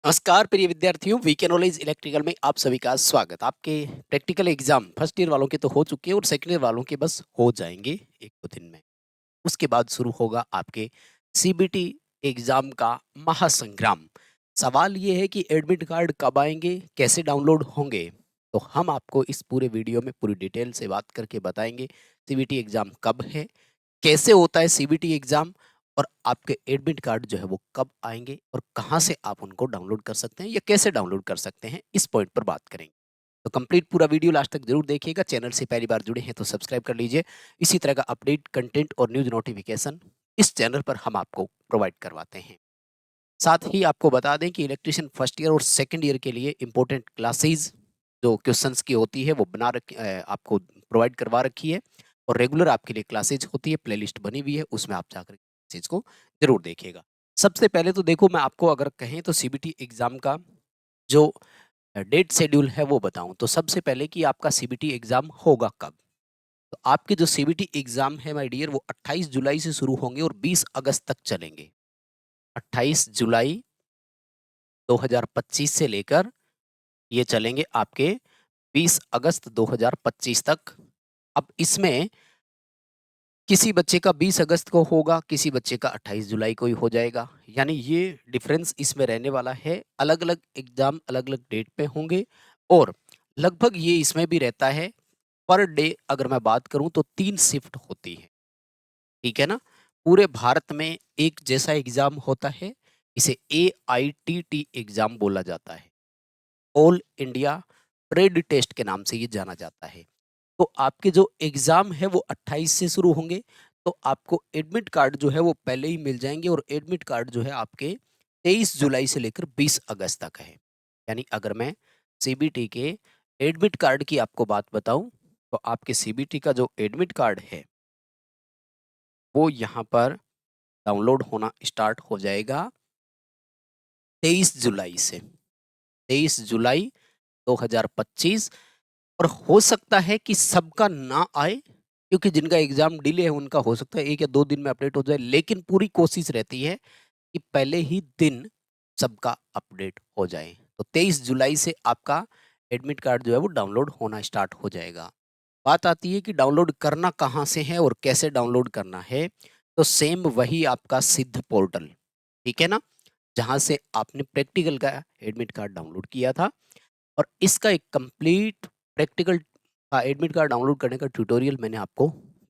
नमस्कार प्रिय विद्यार्थियों, वीके नॉलेज इलेक्ट्रिकल में आप सभी का स्वागत। आपके प्रैक्टिकल एग्जाम फर्स्ट ईयर वालों के तो हो चुके हैं और सेकंड ईयर वालों के बस हो जाएंगे एक दो दिन में। उसके बाद शुरू होगा आपके सीबीटी एग्जाम का महासंग्राम। सवाल ये है कि एडमिट कार्ड कब आएंगे, कैसे डाउनलोड होंगे। तो हम आपको इस पूरे वीडियो में पूरी डिटेल से बात करके बताएंगे सीबीटी एग्जाम कब है, कैसे होता है सीबीटी एग्जाम, और आपके एडमिट कार्ड जो है वो कब आएंगे और कहाँ से आप उनको डाउनलोड कर सकते हैं या कैसे डाउनलोड कर सकते हैं, इस पॉइंट पर बात करेंगे। तो कंप्लीट पूरा वीडियो लास्ट तक जरूर देखिएगा। चैनल से पहली बार जुड़े हैं तो सब्सक्राइब कर लीजिए। इसी तरह का अपडेट कंटेंट और न्यूज नोटिफिकेशन इस चैनल पर हम आपको प्रोवाइड करवाते हैं। साथ ही आपको बता दें कि इलेक्ट्रिशियन फर्स्ट ईयर और सेकंड ईयर के लिए इंपॉर्टेंट क्लासेस जो क्वेश्चंस की होती है वो आपको प्रोवाइड करवा रखी है, और रेगुलर आपके लिए क्लासेज होती है, प्लेलिस्ट बनी हुई है, उसमें आप जाकर चीज को जरूर देखिएगा। सबसे पहले तो देखो, मैं आपको अगर कहें तो सीबीटी एग्जाम का जो डेट शेड्यूल है वो बताऊं, तो सबसे पहले कि आपका सीबीटी एग्जाम होगा कब। तो आपके जो सीबीटी एग्जाम है माय डियर, वो 28 जुलाई से शुरू होंगे और 20 अगस्त तक चलेंगे। 28 जुलाई 2025 से लेकर ये चलेंगे आपके 20 अगस्त 2025 तक। अब इसमें किसी बच्चे का 20 अगस्त को होगा, किसी बच्चे का 28 जुलाई को ही हो जाएगा। यानी ये डिफरेंस इसमें रहने वाला है। अलग अलग एग्जाम अलग अलग डेट पे होंगे, और लगभग ये इसमें भी रहता है, पर डे अगर मैं बात करूं तो 3 शिफ्ट होती है। ठीक है ना। पूरे भारत में एक जैसा एग्जाम होता है, इसे AITT एग्जाम बोला जाता है। ऑल इंडिया ट्रेड टेस्ट के नाम से ये जाना जाता है। तो आपके जो एग्जाम है वो 28 से शुरू होंगे। तो आपको एडमिट कार्ड जो है वो पहले ही मिल जाएंगे, और एडमिट कार्ड जो है आपके 23 जुलाई से लेकर 20 अगस्त तक है। यानी अगर मैं सीबीटी के एडमिट कार्ड की आपको बात बताऊं, तो आपके सीबीटी का जो एडमिट कार्ड है वो यहाँ पर डाउनलोड होना स्टार्ट हो जाएगा 23 जुलाई से। 23 जुलाई 2025। और हो सकता है कि सबका ना आए, क्योंकि जिनका एग्जाम डिले है उनका हो सकता है 1 या 2 दिन में अपडेट हो जाए, लेकिन पूरी कोशिश रहती है कि पहले ही दिन सबका अपडेट हो जाए। तो 23 जुलाई से आपका एडमिट कार्ड जो है वो डाउनलोड होना स्टार्ट हो जाएगा। बात आती है कि डाउनलोड करना कहाँ से है और कैसे डाउनलोड करना है। तो सेम वही आपका सिद्ध पोर्टल, ठीक है ना, जहाँ से आपने प्रैक्टिकल का एडमिट कार्ड डाउनलोड किया था। और इसका एक कंप्लीट प्रैक्टिकल का एडमिट कार्ड डाउनलोड करने का ट्यूटोरियल मैंने आपको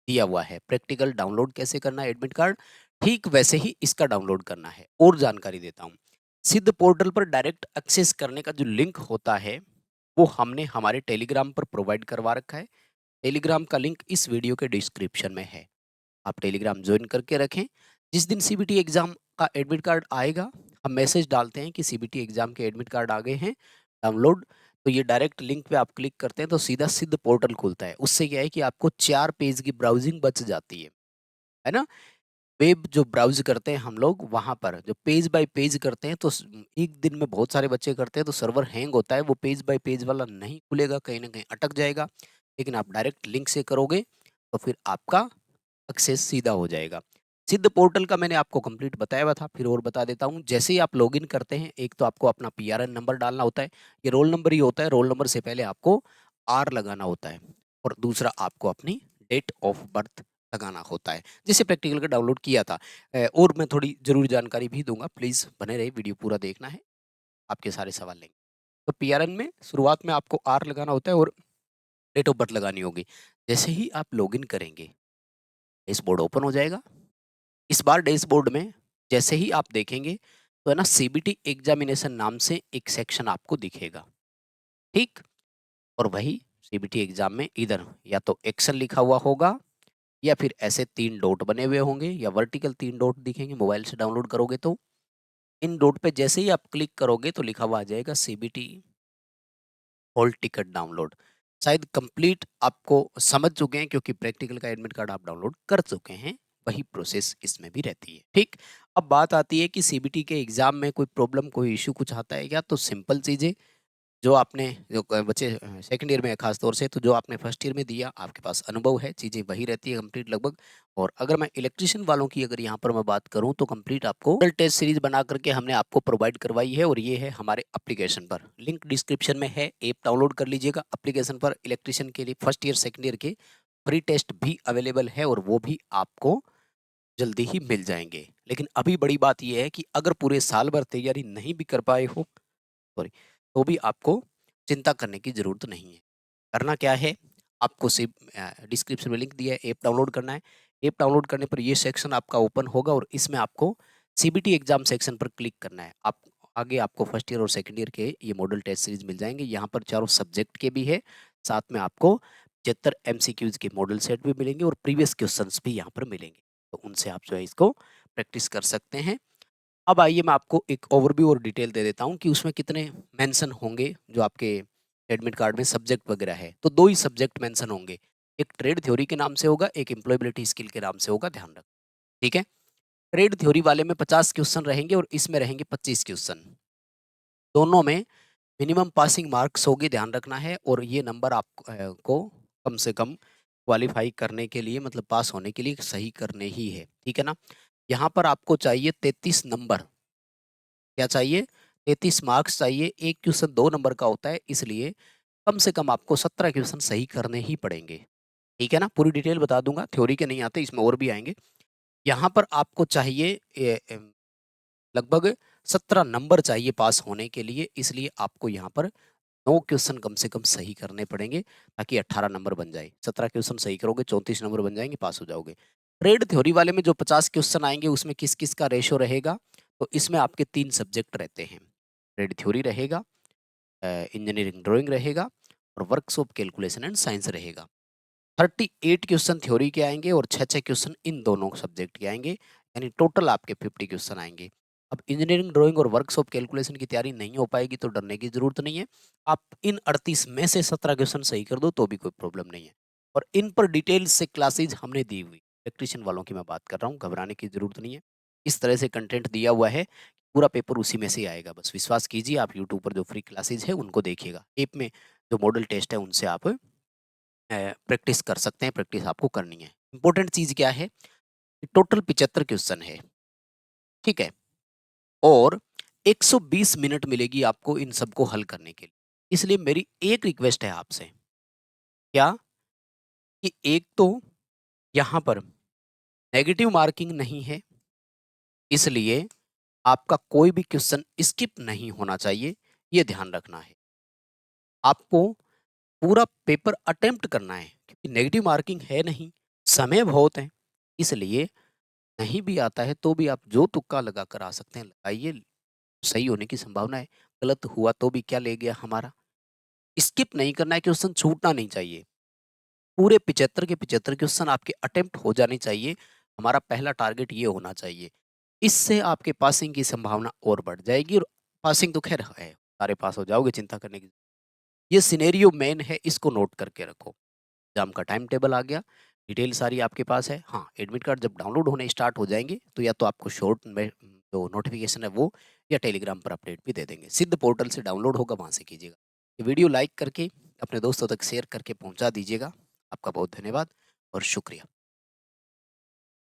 दिया हुआ है। प्रैक्टिकल डाउनलोड कैसे करना है एडमिट कार्ड, ठीक वैसे ही इसका डाउनलोड करना है। और जानकारी देता हूँ, सिद्ध पोर्टल पर डायरेक्ट एक्सेस करने का जो लिंक होता है वो हमने हमारे टेलीग्राम पर प्रोवाइड करवा रखा है। टेलीग्राम का लिंक इस वीडियो के डिस्क्रिप्शन में है। आप टेलीग्राम ज्वाइन करके रखें। जिस दिन सीबीटी एग्जाम का एडमिट कार्ड आएगा, हम मैसेज डालते हैं कि सीबीटी एग्जाम के एडमिट कार्ड आ गए हैं, डाउनलोड। तो ये डायरेक्ट लिंक पे आप क्लिक करते हैं तो सीधा सिद्ध पोर्टल खुलता है। उससे क्या है कि आपको 4 पेज की ब्राउजिंग बच जाती है ना। वेब जो ब्राउज करते हैं हम लोग, वहां पर जो पेज बाय पेज करते हैं, तो एक दिन में बहुत सारे बच्चे करते हैं तो सर्वर हैंग होता है, वो पेज बाय पेज वाला नहीं खुलेगा, कहीं ना कहीं अटक जाएगा। लेकिन आप डायरेक्ट लिंक से करोगे तो फिर आपका एक्सेस सीधा हो जाएगा। सिद्ध पोर्टल का मैंने आपको कंप्लीट बताया हुआ था, फिर और बता देता हूँ। जैसे ही आप लॉगिन करते हैं, एक तो आपको अपना PRN नंबर डालना होता है। ये रोल नंबर ही होता है, रोल नंबर से पहले आपको R लगाना होता है। और दूसरा आपको अपनी डेट ऑफ बर्थ लगाना होता है, जिसे प्रैक्टिकल का डाउनलोड किया था। और मैं थोड़ी जरूरी जानकारी भी दूंगा, प्लीज बने रहे, वीडियो पूरा देखना है, आपके सारे सवाल लेंगे। तो PRN में शुरुआत में आपको R लगाना होता है और डेट ऑफ बर्थ लगानी होगी। जैसे ही आप लॉगिन करेंगे, डैशबोर्ड ओपन हो जाएगा। इस बार डैशबोर्ड में जैसे ही आप देखेंगे तो है ना, सीबीटी एग्जामिनेशन नाम से एक सेक्शन आपको दिखेगा। ठीक। और वही सीबीटी एग्जाम में इधर या तो एक्शन लिखा हुआ होगा, या फिर ऐसे 3 डॉट बने हुए होंगे, या वर्टिकल 3 डॉट दिखेंगे मोबाइल से डाउनलोड करोगे तो। इन डॉट पे जैसे ही आप क्लिक करोगे तो लिखा हुआ आ जाएगा सीबीटी हॉल टिकट डाउनलोड। शायद कंप्लीट आपको समझ चुके हैं, क्योंकि प्रैक्टिकल का एडमिट कार्ड आप डाउनलोड कर चुके हैं। वही प्रोसेस इसमें भी रहती है। ठीक। अब बात आती है कि सीबीटी के एग्जाम में कोई प्रॉब्लम, कोई इश्यू कुछ आता है क्या, तो सिंपल चीजें। जो आपने जो बच्चे सेकंड ईयर में है खास तौर से, तो जो आपने फर्स्ट ईयर में दिया, आपके पास अनुभव है, चीज़ें वही रहती है कंप्लीट लगभग। और अगर मैं इलेक्ट्रीशियन वालों की अगर यहाँ पर मैं बात करूँ, तो कंप्लीट आपको मॉडल टेस्ट सीरीज बना करके हमने आपको प्रोवाइड करवाई है, और ये है हमारे एप्लीकेशन पर। लिंक डिस्क्रिप्शन में है, ऐप डाउनलोड कर लीजिएगा। एप्लीकेशन पर इलेक्ट्रीशियन के लिए फर्स्ट ईयर सेकंड ईयर के फ्री टेस्ट भी अवेलेबल है, और वो भी आपको जल्दी ही मिल जाएंगे। लेकिन अभी बड़ी बात यह है कि अगर पूरे साल भर तैयारी नहीं भी कर पाए हो, सॉरी, तो भी आपको चिंता करने की ज़रूरत नहीं है। करना क्या है, आपको सिर्फ डिस्क्रिप्शन में लिंक दिया है, ऐप डाउनलोड करना है। ऐप डाउनलोड करने पर ये सेक्शन आपका ओपन होगा, और इसमें आपको सीबीटी एग्जाम सेक्शन पर क्लिक करना है। आप आगे आपको फर्स्ट ईयर और सेकंड ईयर के ये मॉडल टेस्ट सीरीज मिल जाएंगे। यहाँ पर चारों सब्जेक्ट के भी है, साथ में आपको 75 एमसीक्यूज के मॉडल सेट भी मिलेंगे, और प्रीवियस क्वेश्चंस भी यहाँ पर मिलेंगे। तो उनसे आप जो है इसको प्रैक्टिस कर सकते हैं। अब आइए मैं आपको एक ओवरव्यू और डिटेल दे देता हूँ कि उसमें कितने मेंशन होंगे। जो आपके एडमिट कार्ड में सब्जेक्ट वगैरह है, तो 2 ही सब्जेक्ट मेंशन होंगे। एक ट्रेड थ्योरी के नाम से होगा, एक एम्प्लॉयबिलिटी स्किल के नाम से होगा, ध्यान रख। ठीक है? ट्रेड थ्योरी वाले में 50 क्वेश्चन रहेंगे, और इसमें रहेंगे 25 क्वेश्चन। दोनों में मिनिमम पासिंग मार्क्स होगी, ध्यान रखना है। और ये नंबर आपको को कम से कम क्वालिफाई करने के लिए, मतलब पास होने के लिए सही करने ही है। ठीक है ना? यहाँ पर आपको चाहिए 33 नंबर। क्या चाहिए? 33 मार्क्स चाहिए। एक क्वेश्चन 2 नंबर का होता है, इसलिए कम से कम आपको 17 क्वेश्चन सही करने ही पड़ेंगे। ठीक है ना? पूरी डिटेल बता दूंगा, थ्योरी के नहीं आते, इसमें और भी आएंगे। यहाँ पर आपको चाहिए लगभग 17 नंबर चाहिए पास होने के लिए, इसलिए आपको यहाँ पर 9 क्वेश्चन कम से कम सही करने पड़ेंगे, ताकि 18 नंबर बन जाए। 17 क्वेश्चन सही करोगे, 34 नंबर बन जाएंगे, पास हो जाओगे। ट्रेड थ्योरी वाले में जो 50 क्वेश्चन आएंगे, उसमें किस किस का रेशो रहेगा? तो इसमें आपके 3 सब्जेक्ट रहते हैं। ट्रेड थ्योरी रहेगा, इंजीनियरिंग ड्राइंग रहेगा, और वर्कशॉप कैलकुलेशन एंड साइंस रहेगा। 38 क्वेश्चन थ्योरी के आएंगे, और 6-6 क्वेश्चन इन दोनों सब्जेक्ट के आएंगे, यानी टोटल आपके 50 क्वेश्चन आएंगे। अब इंजीनियरिंग ड्राइंग और वर्कशॉप कैलकुलेशन की तैयारी नहीं हो पाएगी, तो डरने की जरूरत नहीं है। आप इन 38 में से 17 क्वेश्चन सही कर दो, तो भी कोई प्रॉब्लम नहीं है। और इन पर डिटेल से क्लासेज हमने दी हुई, इलेक्ट्रीशियन वालों की मैं बात कर रहा हूँ, घबराने की जरूरत नहीं है। इस तरह से कंटेंट दिया हुआ है, पूरा पेपर उसी में से आएगा। बस विश्वास कीजिए, आप यूट्यूब पर जो फ्री क्लासेज है उनको देखिएगा। ऐप में जो मॉडल टेस्ट है उनसे आप प्रैक्टिस कर सकते हैं, प्रैक्टिस आपको करनी है। इंपॉर्टेंट चीज क्या है? टोटल 75 क्वेश्चन है, ठीक है? और 120 मिनट मिलेगी आपको इन सबको हल करने के लिए। इसलिए मेरी एक रिक्वेस्ट है आपसे, क्या कि एक तो यहाँ पर नेगेटिव मार्किंग नहीं है, इसलिए आपका कोई भी क्वेश्चन स्किप नहीं होना चाहिए, ये ध्यान रखना है। आपको पूरा पेपर अटेम्प्ट करना है, क्योंकि नेगेटिव मार्किंग है नहीं, समय बहुत है। इसलिए नहीं भी आता है तो भी आप जो तुक्का लगा कर आ सकते हैं लगाइए, सही होने की संभावना है। गलत हुआ तो भी क्या ले गया हमारा। स्किप नहीं करना है, क्वेश्चन छूटना नहीं चाहिए। पूरे 75 के 75 क्वेश्चन आपके अटेम्प्ट हो जाने चाहिए। हमारा पहला टारगेट ये होना चाहिए। इससे आपके पासिंग की संभावना और बढ़ जाएगी, और पासिंग तो खैर है, सारे पास हो जाओगे, चिंता करने की। ये सिनेरियो मेन है, इसको नोट करके रखो। एग्जाम का टाइम टेबल आ गया, डिटेल सारी आपके पास है। हाँ, एडमिट कार्ड जब डाउनलोड होने स्टार्ट हो जाएंगे, तो या तो आपको शॉर्ट में जो नोटिफिकेशन है वो, या टेलीग्राम पर अपडेट भी दे देंगे। सिद्ध पोर्टल से डाउनलोड होगा, वहाँ से कीजिएगा। ये वीडियो लाइक करके अपने दोस्तों तक शेयर करके पहुँचा दीजिएगा। आपका बहुत धन्यवाद और शुक्रिया।